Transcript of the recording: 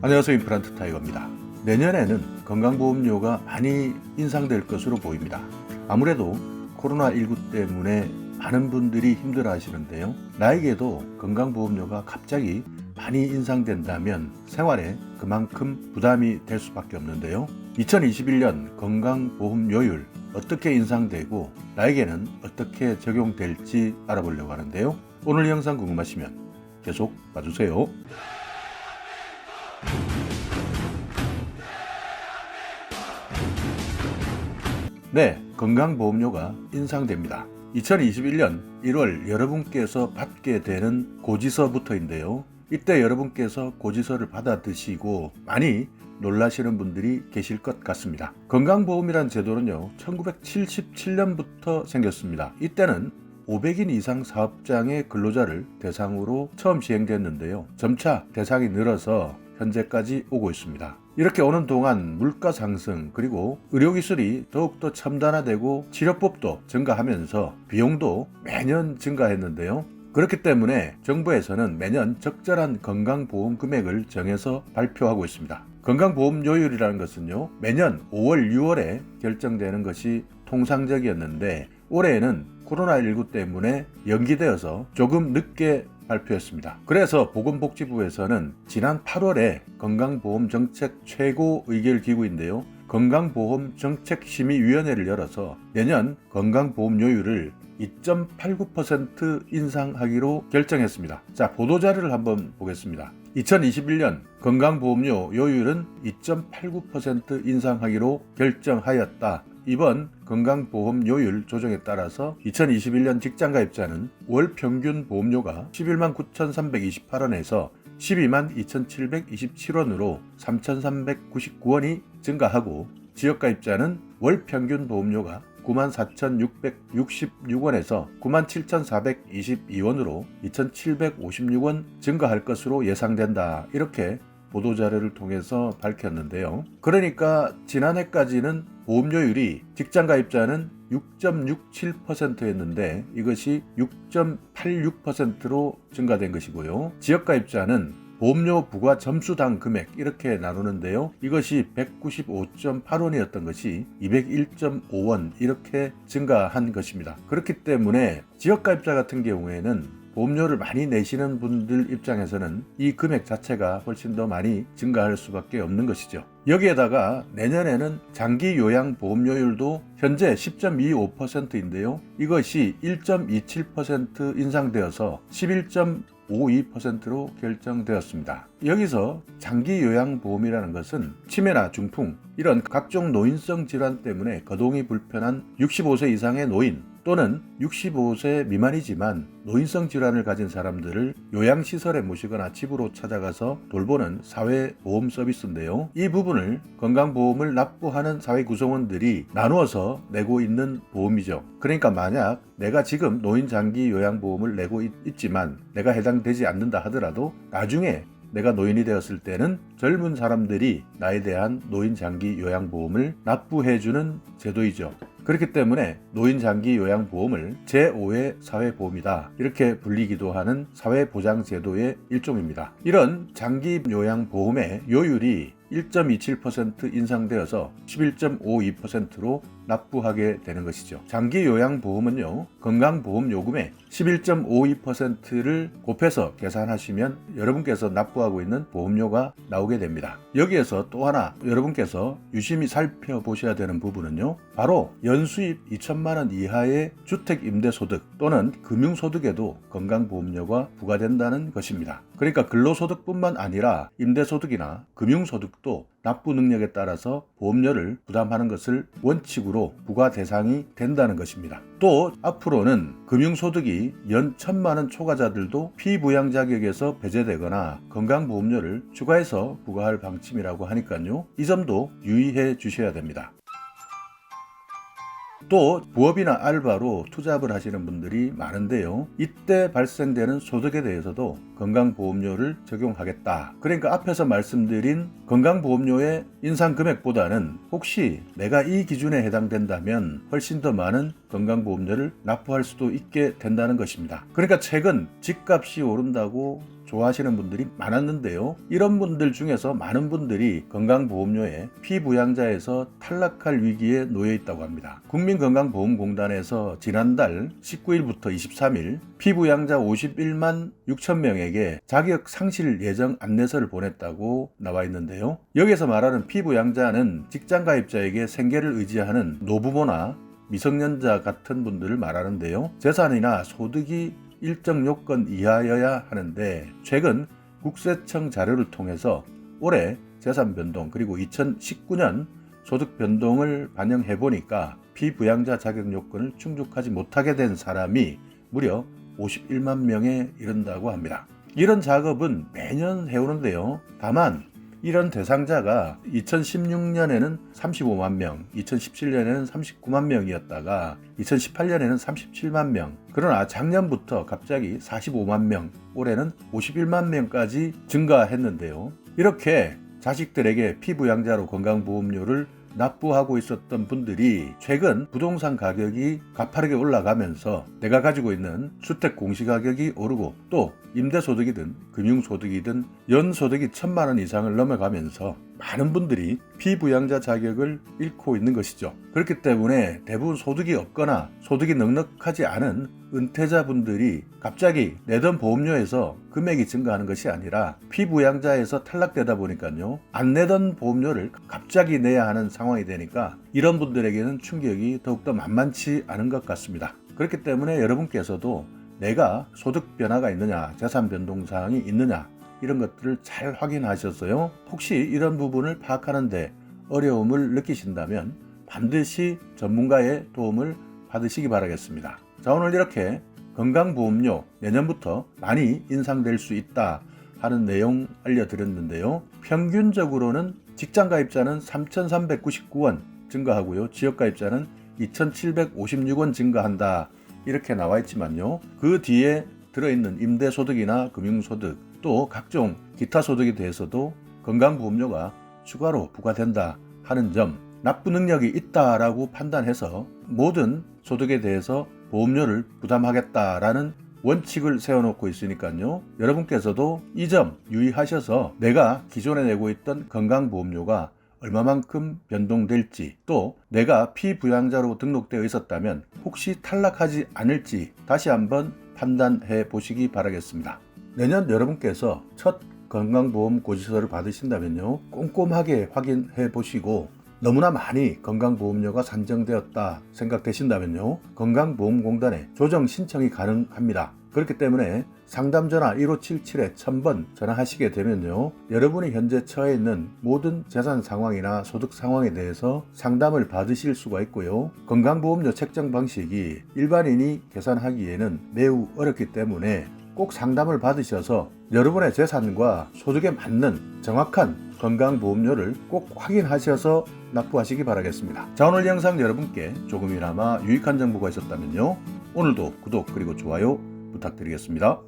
안녕하세요. 임플란트 타이거입니다. 내년에는 건강보험료가 많이 인상될 것으로 보입니다. 아무래도 코로나19 때문에 많은 분들이 힘들어 하시는데요. 나에게도 건강보험료가 갑자기 많이 인상된다면 생활에 그만큼 부담이 될 수밖에 없는데요. 2021년 건강보험료율 어떻게 인상되고 나에게는 어떻게 적용될지 알아보려고 하는데요. 오늘 영상 궁금하시면 계속 봐주세요. 네, 건강보험료가 인상됩니다. 2021년 1월 여러분께서 받게 되는 고지서부터인데요. 이때 여러분께서 고지서를 받아 드시고 많이 놀라시는 분들이 계실 것 같습니다. 건강보험이란 제도는요, 1977년부터 생겼습니다. 이때는 500인 이상 사업장의 근로자를 대상으로 처음 시행됐는데요. 점차 대상이 늘어서 현재까지 오고 있습니다. 이렇게 오는 동안 물가 상승 그리고 의료기술이 더욱더 첨단화되고 치료법도 증가하면서 비용도 매년 증가했는데요. 그렇기 때문에 정부에서는 매년 적절한 건강보험 금액을 정해서 발표하고 있습니다. 건강보험료율이라는 것은요, 매년 5월, 6월에 결정되는 것이 통상적이었는데 올해에는 코로나19 때문에 연기되어서 조금 늦게 발표했습니다. 그래서 보건복지부에서는 지난 8월에 건강보험정책 최고의결기구인데요. 건강보험정책심의위원회를 열어서 내년 건강보험료율을 2.89% 인상하기로 결정했습니다. 자, 보도자료를 한번 보겠습니다. 2021년 건강보험료 요율은 2.89% 인상하기로 결정하였다. 이번 건강보험료율 조정에 따라서 2021년 직장가입자는 월 평균 보험료가 11만 9,328원에서 12만 2,727원으로 3,399원이 증가하고 지역가입자는 월 평균 보험료가 9만 4,666원에서 9만 7,422원으로 2,756원 증가할 것으로 예상된다. 이렇게 보도자료를 통해서 밝혔는데요. 그러니까 지난해까지는 보험료율이 직장가입자는 6.67%였는데 이것이 6.86%로 증가된 것이고요. 지역가입자는 보험료 부과 점수당 금액 이렇게 나누는데요. 이것이 195.8원이었던 것이 201.5원 이렇게 증가한 것입니다. 그렇기 때문에 지역가입자 같은 경우에는 보험료를 많이 내시는 분들 입장에서는 이 금액 자체가 훨씬 더 많이 증가할 수밖에 없는 것이죠. 여기에다가 내년에는 장기요양보험료율도 현재 10.25%인데요. 이것이 1.27% 인상되어서 11.52%로 결정되었습니다. 여기서 장기요양보험이라는 것은 치매나 중풍 이런 각종 노인성 질환 때문에 거동이 불편한 65세 이상의 노인 또는 65세 미만이지만 노인성 질환을 가진 사람들을 요양시설에 모시거나 집으로 찾아가서 돌보는 사회보험 서비스인데요. 이 부분을 건강보험을 납부하는 사회 구성원들이 나누어서 내고 있는 보험이죠. 그러니까 만약 내가 지금 노인장기요양보험을 내고 있지만 내가 해당되지 않는다 하더라도 나중에 내가 노인이 되었을 때는 젊은 사람들이 나에 대한 노인장기요양보험을 납부해주는 제도이죠. 그렇기 때문에 노인장기요양보험을 제5의 사회보험이다 이렇게 불리기도 하는 사회보장제도의 일종입니다. 이런 장기요양보험의 요율이 1.27% 인상되어서 11.52%로 납부하게 되는 것이죠. 장기요양보험은요, 건강보험요금의 11.52%를 곱해서 계산하시면 여러분께서 납부하고 있는 보험료가 나오게 됩니다. 여기에서 또 하나 여러분께서 유심히 살펴보셔야 되는 부분은요, 바로 연수입 2천만 원 이하의 주택임대소득 또는 금융소득에도 건강보험료가 부과된다는 것입니다. 그러니까 근로소득뿐만 아니라 임대소득이나 금융소득도 납부 능력에 따라서 보험료를 부담하는 것을 원칙으로 부과 대상이 된다는 것입니다. 또 앞으로는 금융소득이 연 1,000만 원 초과자들도 피부양 자격에서 배제되거나 건강보험료를 추가해서 부과할 방침이라고 하니까요. 이 점도 유의해 주셔야 됩니다. 또 부업이나 알바로 투잡을 하시는 분들이 많은데요. 이때 발생되는 소득에 대해서도 건강보험료를 적용하겠다. 그러니까 앞에서 말씀드린 건강보험료의 인상 금액보다는 혹시 내가 이 기준에 해당된다면 훨씬 더 많은 건강보험료를 납부할 수도 있게 된다는 것입니다. 그러니까 최근 집값이 오른다고 좋아하시는 분들이 많았는데요. 이런 분들 중에서 많은 분들이 건강보험료에 피부양자에서 탈락할 위기에 놓여 있다고 합니다. 국민건강보험공단에서 지난달 19일부터 23일 피부양자 51만 6천 명에게 자격 상실 예정 안내서를 보냈다고 나와 있는데요. 여기서 말하는 피부양자는 직장가입자에게 생계를 의지하는 노부모나 미성년자 같은 분들을 말하는데요. 재산이나 소득이 일정 요건 이하여야 하는데 최근 국세청 자료를 통해서 올해 재산 변동 그리고 2019년 소득 변동을 반영해 보니까 피부양자 자격 요건을 충족하지 못하게 된 사람이 무려 51만 명에 이른다고 합니다. 이런 작업은 매년 해오는데요. 다만 이런 대상자가 2016년에는 35만 명, 2017년에는 39만 명이었다가 2018년에는 37만 명, 그러나 작년부터 갑자기 45만 명, 올해는 51만 명까지 증가했는데요. 이렇게 자식들에게 피부양자로 건강보험료를 납부하고 있었던 분들이 최근 부동산 가격이 가파르게 올라가면서 내가 가지고 있는 주택 공시가격이 오르고 또 임대소득이든 금융소득이든 연소득이 1,000만 원 이상을 넘어가면서 많은 분들이 피부양자 자격을 잃고 있는 것이죠. 그렇기 때문에 대부분 소득이 없거나 소득이 넉넉하지 않은 은퇴자분들이 갑자기 내던 보험료에서 금액이 증가하는 것이 아니라 피부양자에서 탈락되다 보니까요. 안 내던 보험료를 갑자기 내야 하는 상황이 되니까 이런 분들에게는 충격이 더욱더 만만치 않은 것 같습니다. 그렇기 때문에 여러분께서도 내가 소득 변화가 있느냐, 재산 변동 사항이 있느냐 이런 것들을 잘 확인하셔서요. 혹시 이런 부분을 파악하는데 어려움을 느끼신다면 반드시 전문가의 도움을 받으시기 바라겠습니다. 자, 오늘 이렇게 건강보험료 내년부터 많이 인상될 수 있다 하는 내용 알려드렸는데요. 평균적으로는 직장가입자는 3,399원 증가하고요. 지역가입자는 2,756원 증가한다 이렇게 나와 있지만요. 그 뒤에 들어있는 임대소득이나 금융소득 또 각종 기타 소득에 대해서도 건강보험료가 추가로 부과된다 하는 점, 납부 능력이 있다라고 판단해서 모든 소득에 대해서 보험료를 부담하겠다라는 원칙을 세워놓고 있으니까요. 여러분께서도 이 점 유의하셔서 내가 기존에 내고 있던 건강보험료가 얼마만큼 변동될지 또 내가 피부양자로 등록되어 있었다면 혹시 탈락하지 않을지 다시 한번 판단해 보시기 바라겠습니다. 내년 여러분께서 첫 건강보험 고지서를 받으신다면요. 꼼꼼하게 확인해 보시고 너무나 많이 건강보험료가 산정되었다 생각되신다면요. 건강보험공단에 조정 신청이 가능합니다. 그렇기 때문에 상담전화 1577-1000번 전화하시게 되면요. 여러분이 현재 처해 있는 모든 재산 상황이나 소득 상황에 대해서 상담을 받으실 수가 있고요. 건강보험료 책정 방식이 일반인이 계산하기에는 매우 어렵기 때문에 꼭 상담을 받으셔서 여러분의 재산과 소득에 맞는 정확한 건강보험료를 꼭 확인하셔서 납부하시기 바라겠습니다. 자, 오늘 영상 여러분께 조금이나마 유익한 정보가 있었다면요. 오늘도 구독 그리고 좋아요 부탁드리겠습니다.